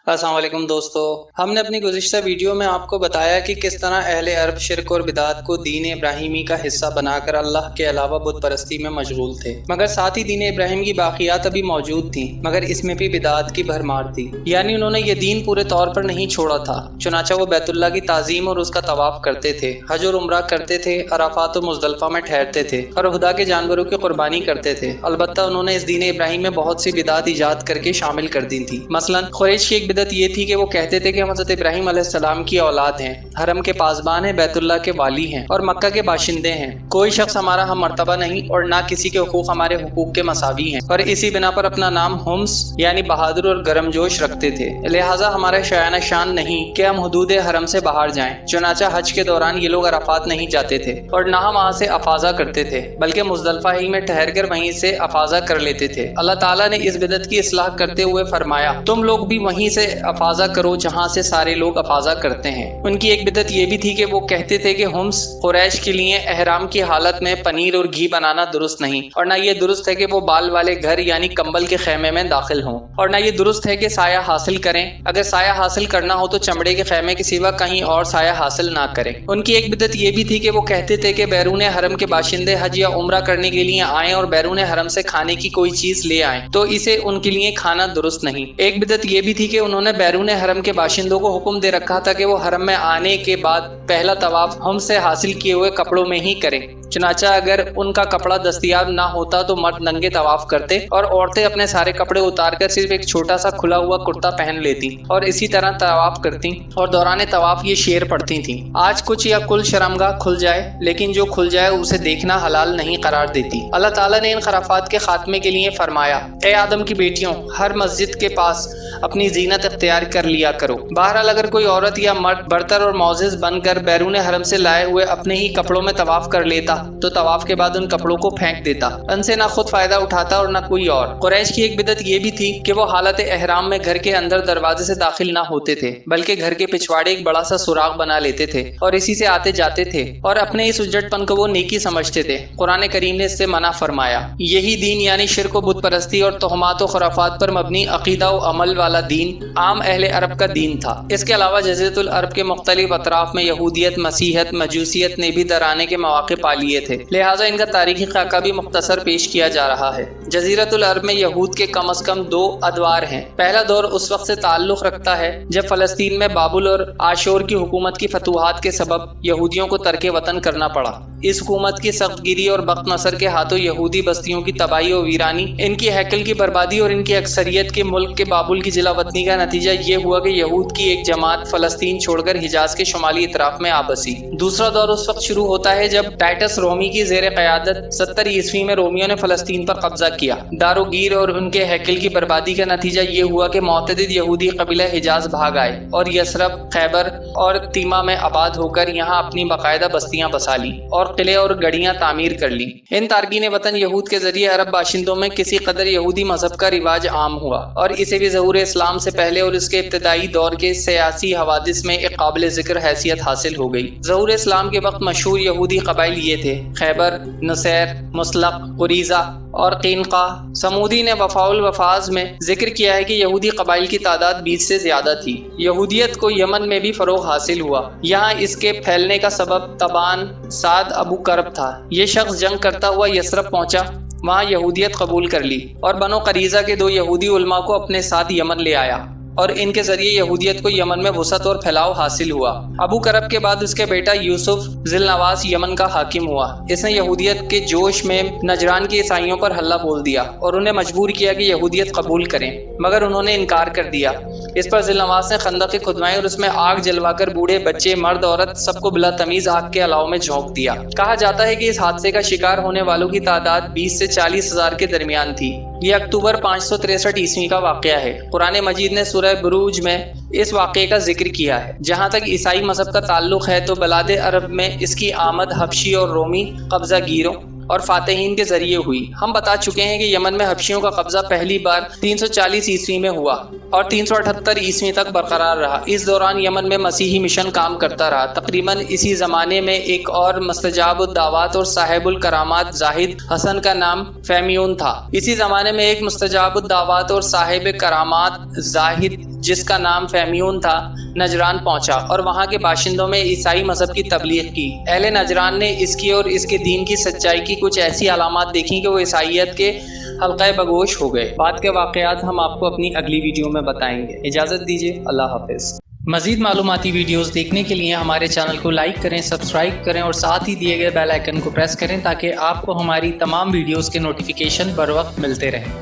अस्सलाम वालेकुम दोस्तों, हमने अपनी गुज़िश्ता वीडियो में आपको बताया कि किस तरह अहले अरब शिर्क और बिदात को दीन इब्राहिमी का हिस्सा बनाकर अल्लाह के अलावा बुत परस्ती में मशगूल थे, मगर साथ ही दीन इब्राहिम की बाकियात अभी मौजूद थीं, मगर इसमें भी बिदात की भरमार थी। यानी उन्होंने ये दीन पूरे तौर पर नहीं छोड़ा था। चुनाचा वो बैतुल्लाह की ताज़ीम और उसका तवाफ़ करते थे, हज और उम्रा करते थे, अराफात और मुज़दलिफ़ा में ठहरते थे और खुदा के जानवरों की कुर्बानी करते थे। अलबत्ता उन्होंने इस दीन इब्राहिम में बहुत सी बिदात ईजाद करके शामिल कर दी थी। मसलन कुरैश की एक बिदअत ये थी कि वो कहते थे कि हम हज़रत इब्राहिम अलैहिस्सलाम की औलाद हैं, हरम के पासबान हैं, बैतुल्लाह के वाली हैं और मक्का के बाशिंदे हैं। कोई शख्स हमारा हम मर्तबा नहीं और ना किसी के हुकूक हमारे हुकूक के मसावी हैं, और इसी बिना पर अपना नाम हुम्स यानी बहादुर और गर्मजोश रखते थे। लिहाजा हमारा शायाना शान नहीं कि हम हुदूद हरम से बाहर जाएं। चुनाचा हज के दौरान ये लोग अराफात नहीं जाते थे और ना हम वहाँ से अफाजा करते थे, बल्कि मुज़दलिफ़ा ही में ठहर कर वहीं से अफाजा कर लेते थे। अल्लाह ताला ने इस बिदअत की इस्लाह करते हुए फरमाया, तुम लोग भी वहीं से अफाजा करो जहाँ से सारे लोग अफाजा करते हैं। उनकी एक बिदअत ये भी थी कि वो कहते थे कि हुम्स कुरैश के लिए एहराम की हालत में पनीर और घी बनाना दुरुस्त नहीं, और ना ये दुरुस्त है कि वो बाल वाले घर यानी कंबल के खेमे में दाखिल हों, और ना ये दुरुस्त है कि साया हासिल करें। अगर साया हासिल करना हो तो चमड़े के खेमे के सिवा कहीं और साया हासिल ना करें। उनकी एक बिदअत ये भी थी कि वो कहते थे कि बैरून हरम के बाशिंदे हज या उम्रा करने के लिए आएं और बैरून हरम से खाने की कोई चीज ले आएं तो इसे उनके लिए खाना दुरुस्त नहीं। एक बिदअत ये भी थी कि उन्होंने बैरून हरम के बाशिंदों को हुक्म दे रखा था कि वो हरम में आने के बाद पहला तवाफ हम से हासिल किए हुए कपड़ों में ही करें। चुनाचा अगर उनका कपड़ा दस्तयाब ना होता तो मर्द नंगे तवाफ करते और औरतें अपने सारे कपड़े उतारकर सिर्फ एक छोटा सा खुला हुआ कुर्ता पहन लेती और इसी तरह तवाफ करती और दौरान तवाफ ये शेर पढ़ती थी, आज कुछ या कुल शर्मगाह खुल जाए, लेकिन जो खुल जाए उसे देखना हलाल नहीं करार देती। अल्लाह ताला ने इन खराफात के खात्मे के लिए फरमाया, ए आदम की बेटियों, हर मस्जिद के पास अपनी जीनत इख्तियार कर लिया करो। बहरहाल अगर कोई औरत या मर्द बरतर और मोजिज बनकर बैरून हरम से लाए हुए अपने ही कपड़ों में तवाफ कर लेता तो तवाफ के बाद उन कपड़ों को फेंक देता, उनसे ना खुद फायदा उठाता और ना कोई और। कुरैश की एक बिदअत ये भी थी कि वो हालत एहराम में घर के अंदर दरवाजे से दाखिल ना होते थे, बल्कि घर के पिछवाड़े एक बड़ा सा सुराग बना लेते थे और इसी से आते जाते थे और अपने इस उज्जटपन को वो नेकी समझते थे। कुरान करीम ने इससे मना फरमाया। यही दीन यानी शिर्क व बुत परस्ती और तोहमात व खुराफात पर मबनी अकीदा व अमल वाला दीन आम अहले अरब का दीन था। इसके अलावा जज़ीरतुल अरब के मुख्तलिफ अतराफ में यहूदियत, मसीहत, मजूसियत ने भी दराने के मौके पा लिए थे, लिहाजा इनका तारीखी खाका भी मुख्तसर पेश किया जा रहा है। जज़ीरतुल अरब में यहूद के कम अज कम दो अदवार हैं। पहला दौर उस वक्त से ताल्लुक़ रखता है जब फ़लस्तीन में बाबुल और आशोर की हुकूमत की फतूहात के सबब यहूदियों को तर्के वतन करना पड़ा। इस हुकूमत की सख्तगिरी और बख्त नसर के हाथों यहूदी बस्तियों की तबाही और वीरानी, इनकी हैकल की बर्बादी और इनकी अक्सरियत के मुल्क के बाबुल की जिलावतनी का नतीजा ये हुआ कि यहूद की एक जमात फ़लस्तीन छोड़कर हिजाज के शुमाली इतराफ में आ बसी। दूसरा दौर उस वक्त शुरू होता है जब टाइटस रोमी की ज़ेर क़यादत 70 ईस्वी में रोमियों ने फ़लस्तीन पर कब्जा किया। दारोगीर और उनके हैकल की बर्बादी का नतीजा ये हुआ कि मुअतदिद यहूदी कबीला हिजाज भाग आए और यसरब, खैबर और तीमा में आबाद होकर यहाँ अपनी बाकायदा बस्तियाँ बसा ली और किले और गढ़ियाँ तामीर कर ली। इन तारकीन वतन यहूद के जरिए अरब बाशिंदों में किसी कदर यहूदी मजहब का रिवाज आम हुआ और इसे भी ज़हूर इस्लाम से पहले और इसके इब्तदाई दौर के सियासी हवादिस में एक काबिल ज़िक्र हैसियत हासिल हो गई। ज़हूर इस्लाम के वक्त मशहूर यहूदी कबाइल ये थे: खैबर, नुसैर, मुसलक, कुरीज़ा और कीनका। समूदी ने वफ़ाउल वफ़ाज़ में जिक्र किया है कि यहूदी कबाइल की तादाद 20 से ज़्यादा थी। यहूदियत को यमन में भी फ़रोग़ हासिल हुआ। यहाँ इसके फैलने का सबब तबान साद अबू करब था। ये शख्स जंग करता हुआ यसरब पहुँचा, वहाँ यहूदियत कबूल कर ली और बनो करीज़ा के 2 यहूदी उलमा को अपने साथ यमन ले आया और इनके जरिए यहूदियत को यमन में वसअत और फैलाव हासिल हुआ। अबू करब के बाद उसके बेटा यूसुफ ज़िलनवास यमन का हाकिम हुआ। इसने यहूदियत के जोश में नजरान के ईसाइयों पर हल्ला बोल दिया और उन्हें मजबूर किया कि यहूदियत कबूल करें, मगर उन्होंने इनकार कर दिया। इस पर ज़िलनवास ने खंदक़ खुदवाई और उसमें आग जलवाकर बूढ़े, बच्चे, मर्द, औरत सबको बिला तमीज़ आग के अलाव में झोंक दिया। कहा जाता है कि इस हादसे का शिकार होने वालों की तादाद 20 से 40 हज़ार के दरमियान थी। ये अक्टूबर 563 ईस्वी का वाक़या है। कुरान मजीद ने सूरह बुरूज में इस वाक़े का जिक्र किया है। जहाँ तक ईसाई मज़हब का ताल्लुक़ है तो बलाद अरब में इसकी आमद हबशी और रोमी कब्ज़ा गिरों और फातहीन के जरिए हुई। हम बता चुके हैं कि यमन में हबशियों का कब्जा पहली बार 340 ईस्वी में हुआ और 378 ईस्वी तक बरकरार रहा। इस दौरान यमन में मसीही मिशन काम करता रहा। तकरीबन इसी ज़माने में एक और मुस्तजाबुद दावत और साहिबुल करामात जाहिद हसन का नाम फैमियून था। इसी ज़माने में एक मुस्तजाबुद दावत और साहिब करामात जाहिद جس کا نام فہمیون تھا نجران پہنچا اور وہاں کے باشندوں میں عیسائی مذہب کی تبلیغ کی۔ اہل نجران نے اس کی اور اس کے دین کی سچائی کی کچھ ایسی علامات دیکھیں کہ وہ عیسائیت کے حلقہ بگوش ہو گئے۔ بعد کے واقعات ہم آپ کو اپنی اگلی ویڈیو میں بتائیں گے۔ اجازت دیجیے، اللہ حافظ۔ مزید معلوماتی ویڈیوز دیکھنے کے لیے ہمارے چینل کو لائک کریں، سبسکرائب کریں اور ساتھ ہی دیے گئے بیل آئیکن کو پریس کریں تاکہ آپ کو ہماری تمام ویڈیوز کے نوٹیفیکیشن بر وقت ملتے رہیں۔